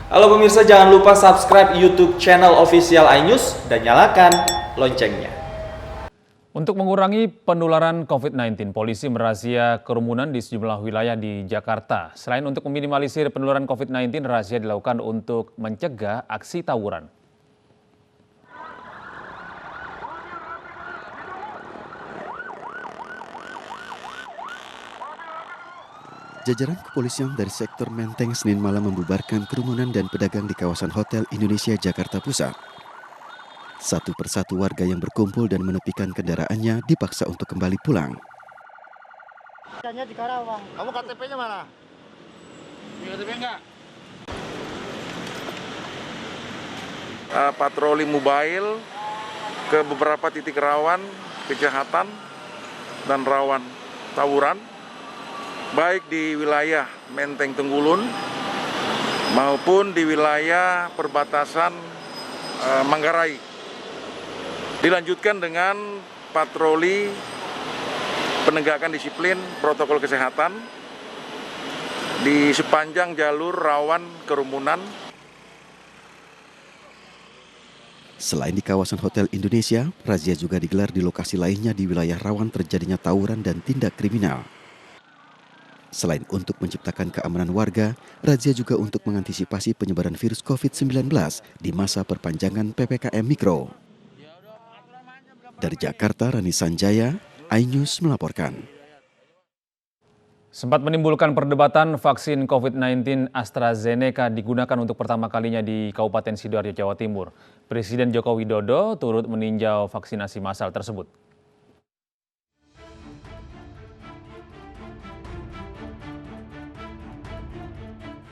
Halo pemirsa, jangan lupa subscribe YouTube channel official iNews dan nyalakan loncengnya. Untuk mengurangi penularan COVID-19, polisi merazia kerumunan di sejumlah wilayah di Jakarta. Selain untuk meminimalisir penularan COVID-19, razia dilakukan untuk mencegah aksi tawuran. Jajaran kepolisian dari sektor Menteng Senin malam membubarkan kerumunan dan pedagang di kawasan Hotel Indonesia Jakarta Pusat. Satu persatu warga yang berkumpul dan menepikan kendaraannya dipaksa untuk kembali pulang. Di Karawang. Kamu KTP-nya mana? KTP enggak? Patroli mobile ke beberapa titik rawan kejahatan dan rawan tawuran, baik di wilayah Menteng Tenggulun maupun di wilayah perbatasan Manggarai. Dilanjutkan dengan patroli penegakan disiplin protokol kesehatan di sepanjang jalur rawan kerumunan. Selain di kawasan Hotel Indonesia, razia juga digelar di lokasi lainnya di wilayah rawan terjadinya tawuran dan tindak kriminal. Selain untuk menciptakan keamanan warga, razia juga untuk mengantisipasi penyebaran virus COVID-19 di masa perpanjangan PPKM Mikro. Dari Jakarta, Rani Sanjaya, iNews melaporkan. Sempat menimbulkan perdebatan vaksin COVID-19 AstraZeneca digunakan untuk pertama kalinya di Kabupaten Sidoarjo, Jawa Timur. Presiden Joko Widodo turut meninjau vaksinasi massal tersebut.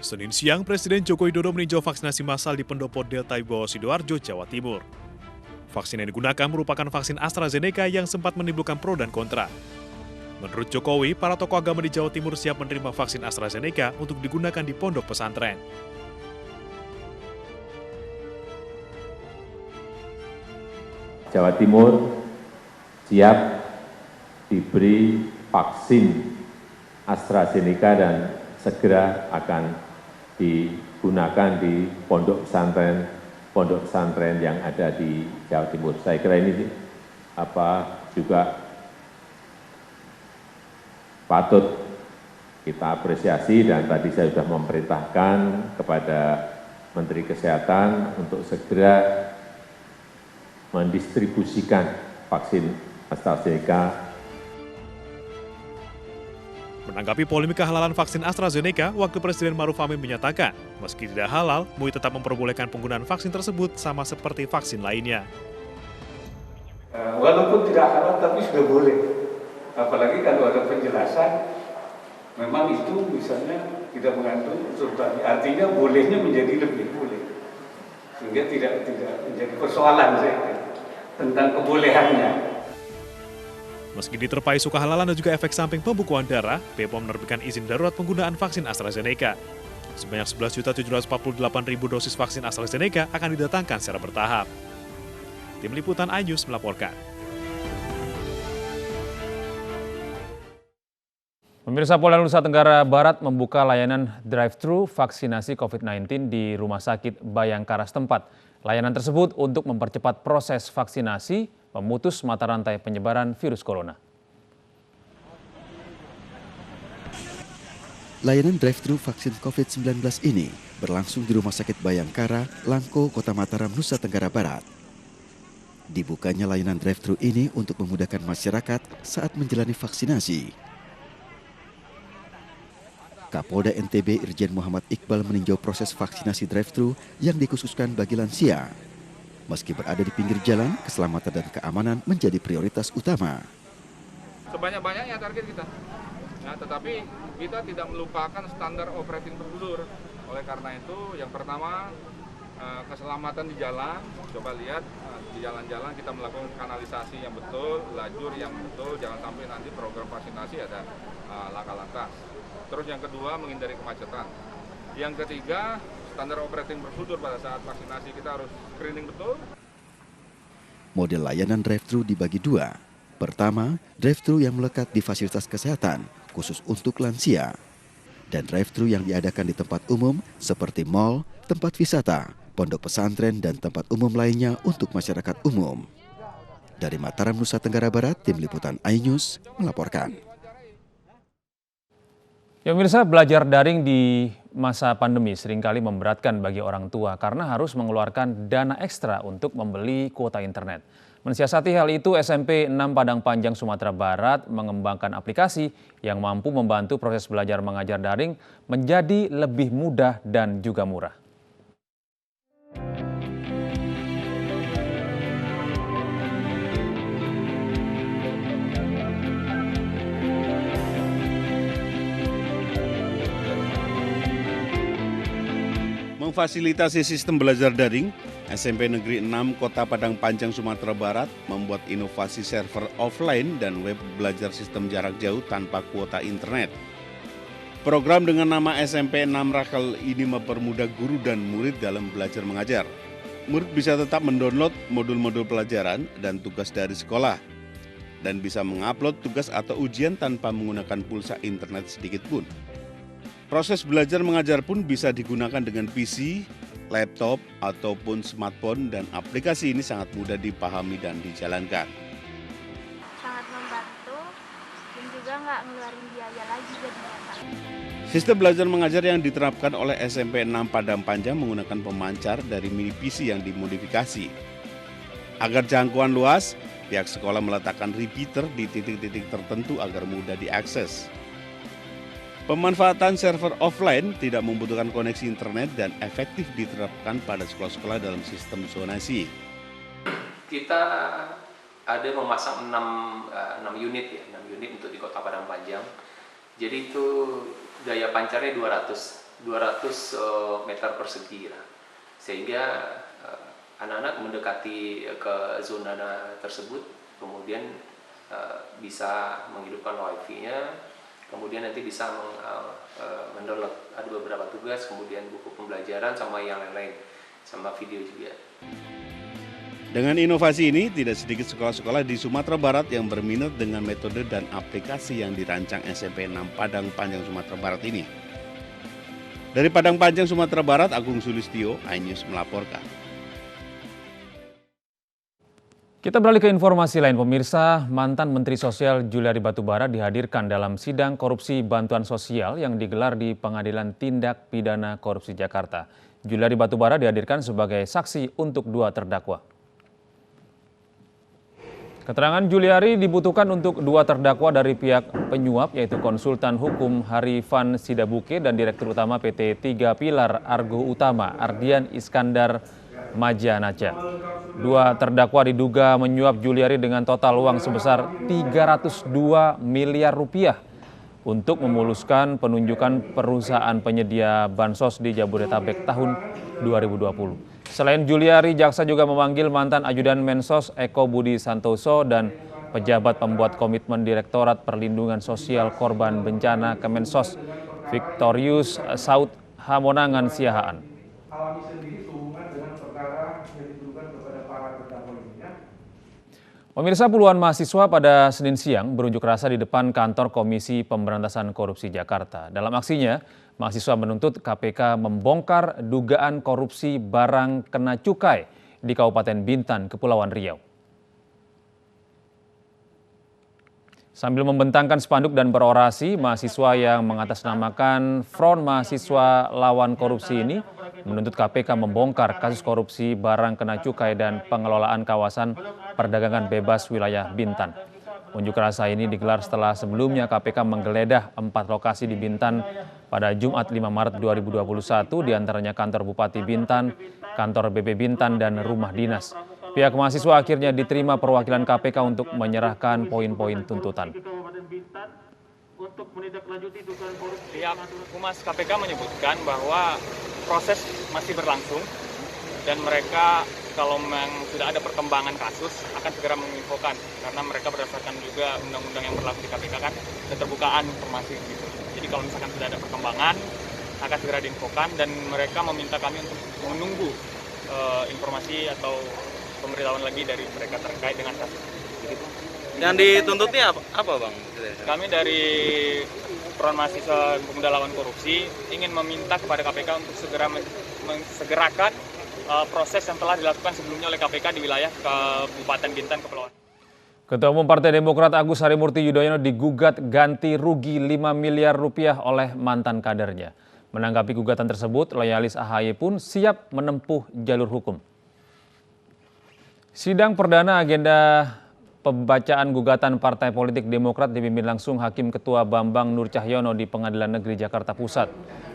Senin siang, Presiden Joko Widodo meninjau vaksinasi massal di Pendopo Delta Wibowo Sidoarjo, Jawa Timur. Vaksin yang digunakan merupakan vaksin AstraZeneca yang sempat menimbulkan pro dan kontra. Menurut Jokowi, para tokoh agama di Jawa Timur siap menerima vaksin AstraZeneca untuk digunakan di pondok pesantren. Jawa Timur siap diberi vaksin AstraZeneca dan segera akan digunakan di pondok pesantren yang ada di Jawa Timur. Saya kira ini juga patut kita apresiasi, dan tadi saya sudah memerintahkan kepada Menteri Kesehatan untuk segera mendistribusikan vaksin AstraZeneca. Menanggapi polemik kehalalan vaksin AstraZeneca, Wakil Presiden Maruf Amin menyatakan, meski tidak halal, MUI tetap memperbolehkan penggunaan vaksin tersebut sama seperti vaksin lainnya. Walaupun tidak halal, tapi sudah boleh. Apalagi kalau ada penjelasan, memang itu misalnya tidak mengandung unsur tadi. Artinya bolehnya menjadi lebih boleh. Sehingga tidak menjadi persoalan saya tentang kebolehannya. Meski diterpai isu kehalalan dan juga efek samping pembekuan darah, BPOM menerbitkan izin darurat penggunaan vaksin AstraZeneca. Sebanyak 11.748.000 dosis vaksin AstraZeneca akan didatangkan secara bertahap. Tim Liputan iNews melaporkan. Pemirsa, Polda Nusa Tenggara Barat membuka layanan drive-thru vaksinasi COVID-19 di Rumah Sakit Bayangkara setempat. Layanan tersebut untuk mempercepat proses vaksinasi, memutus mata rantai penyebaran virus corona. Layanan drive-thru vaksin COVID-19 ini berlangsung di Rumah Sakit Bayangkara, Langko, Kota Mataram, Nusa Tenggara Barat. Dibukanya layanan drive-thru ini untuk memudahkan masyarakat saat menjalani vaksinasi. Kapolda NTB Irjen Muhammad Iqbal meninjau proses vaksinasi drive-thru yang dikhususkan bagi lansia. Meski berada di pinggir jalan, keselamatan dan keamanan menjadi prioritas utama. Sebanyak-banyaknya target kita. Nah, tetapi kita tidak melupakan standar operating procedure. Oleh karena itu, yang pertama keselamatan di jalan. Coba lihat di jalan-jalan kita melakukan kanalisasi yang betul, lajur yang betul. Jangan sampai nanti program vaksinasi ada laka lantas. Terus yang kedua, menghindari kemacetan. Yang ketiga, standar operating procedure pada saat vaksinasi kita harus screening betul. Model layanan drive-thru dibagi dua. Pertama, drive-thru yang melekat di fasilitas kesehatan, khusus untuk lansia. dan drive-thru yang diadakan di tempat umum seperti mal, tempat wisata, pondok pesantren, dan tempat umum lainnya untuk masyarakat umum. Dari Mataram, Nusa Tenggara Barat, Tim Liputan iNews melaporkan. Ya pemirsa, belajar daring di masa pandemi seringkali memberatkan bagi orang tua karena harus mengeluarkan dana ekstra untuk membeli kuota internet. Mensiasati hal itu, SMP 6 Padang Panjang, Sumatera Barat mengembangkan aplikasi yang mampu membantu proses belajar mengajar daring menjadi lebih mudah dan juga murah. Memfasilitasi sistem belajar daring, SMP Negeri 6 Kota Padang Panjang, Sumatera Barat membuat inovasi server offline dan web belajar sistem jarak jauh tanpa kuota internet. Program dengan nama SMP 6 Rakel ini mempermudah guru dan murid dalam belajar mengajar. Murid bisa tetap mendownload modul-modul pelajaran dan tugas dari sekolah, dan bisa mengupload tugas atau ujian tanpa menggunakan pulsa internet sedikit pun. Proses belajar mengajar pun bisa digunakan dengan PC, laptop, ataupun smartphone, dan aplikasi ini sangat mudah dipahami dan dijalankan. Sangat membantu dan juga nggak ngeluarin biaya lagi jadinya. Sistem belajar mengajar yang diterapkan oleh SMP 6 Padang Panjang menggunakan pemancar dari mini PC yang dimodifikasi. Agar jangkauan luas, pihak sekolah meletakkan repeater di titik-titik tertentu agar mudah diakses. Pemanfaatan server offline tidak membutuhkan koneksi internet dan efektif diterapkan pada sekolah-sekolah dalam sistem zonasi. Kita ada memasang 6 unit ya, 6 unit untuk di Kota Padang Panjang. Jadi itu daya pancarnya 200 meter persegi lah. Sehingga anak-anak mendekati ke zona tersebut, kemudian bisa menghidupkan wifi-nya. Kemudian nanti bisa mendownload, ada beberapa tugas, kemudian buku pembelajaran sama yang lain-lain, sama video juga. Dengan inovasi ini, tidak sedikit sekolah-sekolah di Sumatera Barat yang berminat dengan metode dan aplikasi yang dirancang SMP 6 Padang Panjang, Sumatera Barat ini. Dari Padang Panjang, Sumatera Barat, Agung Sulistyo, iNews melaporkan. Kita beralih ke informasi lain, pemirsa. Mantan Menteri Sosial Juliari Batubara dihadirkan dalam sidang korupsi bantuan sosial yang digelar di Pengadilan Tindak Pidana Korupsi Jakarta. Juliari Batubara dihadirkan sebagai saksi untuk 2 terdakwa. Keterangan Juliari dibutuhkan untuk 2 terdakwa dari pihak penyuap, yaitu konsultan hukum Harifan Sidabuke dan Direktur Utama PT 3 Pilar Argo Utama Ardian Iskandar Majanaca. 2 terdakwa diduga menyuap Juliari dengan total uang sebesar 302 miliar rupiah untuk memuluskan penunjukan perusahaan penyedia bansos di Jabodetabek tahun 2020. Selain Juliari, jaksa juga memanggil mantan ajudan Mensos Eko Budi Santoso dan pejabat pembuat komitmen Direktorat Perlindungan Sosial Korban Bencana Kemensos Victorius Saud Hamonangan Siahaan. Pemirsa, puluhan mahasiswa pada Senin siang berunjuk rasa di depan kantor Komisi Pemberantasan Korupsi Jakarta. Dalam aksinya, mahasiswa menuntut KPK membongkar dugaan korupsi barang kena cukai di Kabupaten Bintan, Kepulauan Riau. Sambil membentangkan spanduk dan berorasi, mahasiswa yang mengatasnamakan Front Mahasiswa Lawan Korupsi ini menuntut KPK membongkar kasus korupsi barang kena cukai dan pengelolaan kawasan perdagangan bebas wilayah Bintan. Unjuk rasa ini digelar setelah sebelumnya KPK menggeledah 4 lokasi di Bintan pada Jumat 5 Maret 2021, diantaranya kantor Bupati Bintan, kantor BB Bintan, dan rumah dinas. Pihak mahasiswa akhirnya diterima perwakilan KPK untuk menyerahkan poin-poin tuntutan. Pihak Humas KPK menyebutkan bahwa proses masih berlangsung dan mereka kalau memang sudah ada perkembangan kasus akan segera menginfokan, karena mereka berdasarkan juga undang-undang yang berlaku di KPK kan keterbukaan informasi gitu. Jadi kalau misalkan sudah ada perkembangan akan segera diinfokan, dan mereka meminta kami untuk menunggu informasi atau pemberitahuan lagi dari mereka terkait dengan kasus. Yang dituntutnya apa Bang? Kami dari Front Mahasiswa Pemuda Lawan Korupsi ingin meminta kepada KPK untuk segera mensegerakan proses yang telah dilakukan sebelumnya oleh KPK di wilayah Kabupaten Bintan, Kepulauan. Ketua Umum Partai Demokrat Agus Harimurti Yudhoyono digugat ganti rugi 5 miliar rupiah oleh mantan kadernya. Menanggapi gugatan tersebut, loyalis AHY pun siap menempuh jalur hukum. Sidang perdana agenda pembacaan gugatan Partai Politik Demokrat dipimpin langsung Hakim Ketua Bambang Nur Cahyono di Pengadilan Negeri Jakarta Pusat.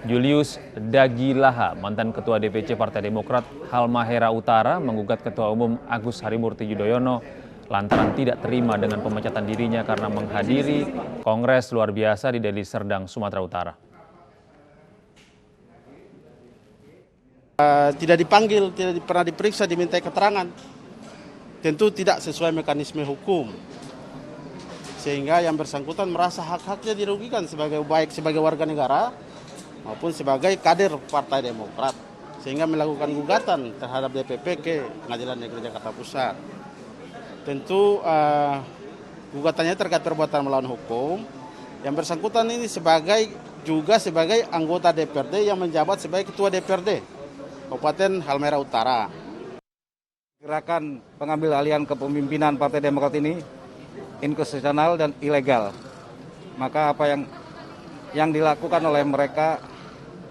Julius Dagilaha, mantan Ketua DPC Partai Demokrat Halmahera Utara, menggugat Ketua Umum Agus Harimurti Yudhoyono lantaran tidak terima dengan pemecatan dirinya karena menghadiri Kongres luar biasa di Deli Serdang, Sumatera Utara. Tidak dipanggil, tidak pernah diperiksa, diminta keterangan. Tentu tidak sesuai mekanisme hukum. Sehingga yang bersangkutan merasa hak-haknya dirugikan baik sebagai warga negara maupun sebagai kader Partai Demokrat. Sehingga melakukan gugatan terhadap DPP ke Pengadilan Negeri Jakarta Pusat. Tentu gugatannya terkait perbuatan melawan hukum. Yang bersangkutan ini juga sebagai anggota DPRD yang menjabat sebagai Ketua DPRD Kabupaten Halmahera Utara. Gerakan pengambil alihan kepemimpinan Partai Demokrat ini inkonstitusional dan ilegal. Maka apa yang dilakukan oleh mereka,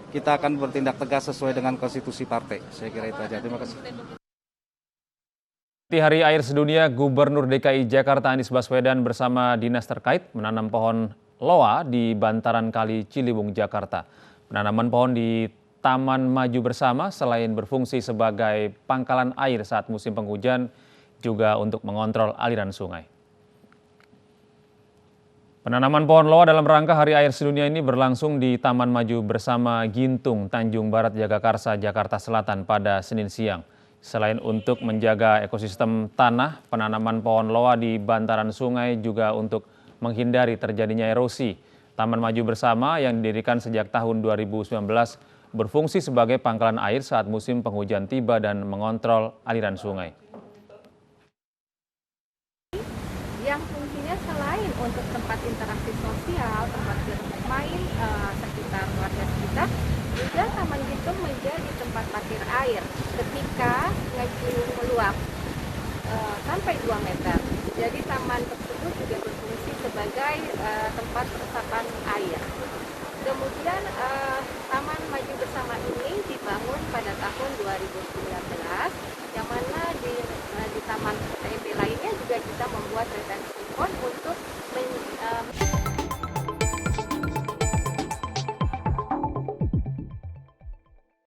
kita akan bertindak tegas sesuai dengan konstitusi partai. Saya kira itu aja. Terima kasih. Di Hari Air Sedunia, Gubernur DKI Jakarta Anies Baswedan bersama dinas terkait menanam pohon loa di bantaran Kali Ciliwung, Jakarta. Penanaman pohon di Taman Maju Bersama selain berfungsi sebagai pangkalan air saat musim penghujan, juga untuk mengontrol aliran sungai. Penanaman pohon loa dalam rangka Hari Air Sedunia ini berlangsung di Taman Maju Bersama Gintung, Tanjung Barat, Jagakarsa, Jakarta Selatan pada Senin siang. Selain untuk menjaga ekosistem tanah, penanaman pohon loa di bantaran sungai juga untuk menghindari terjadinya erosi. Taman Maju Bersama yang didirikan sejak tahun 2019 berfungsi sebagai pangkalan air saat musim penghujan tiba dan mengontrol aliran sungai. Yang fungsinya selain untuk tempat interaksi sosial, tempat bermain sekitar warga sekitar, juga Taman Gintung menjadi tempat parkir air ketika Sungai Ciliwung meluap sampai 2 meter. Jadi taman tersebut juga berfungsi sebagai tempat resapan air. Kemudian Taman Maju Bersama ini dibangun pada tahun 2019.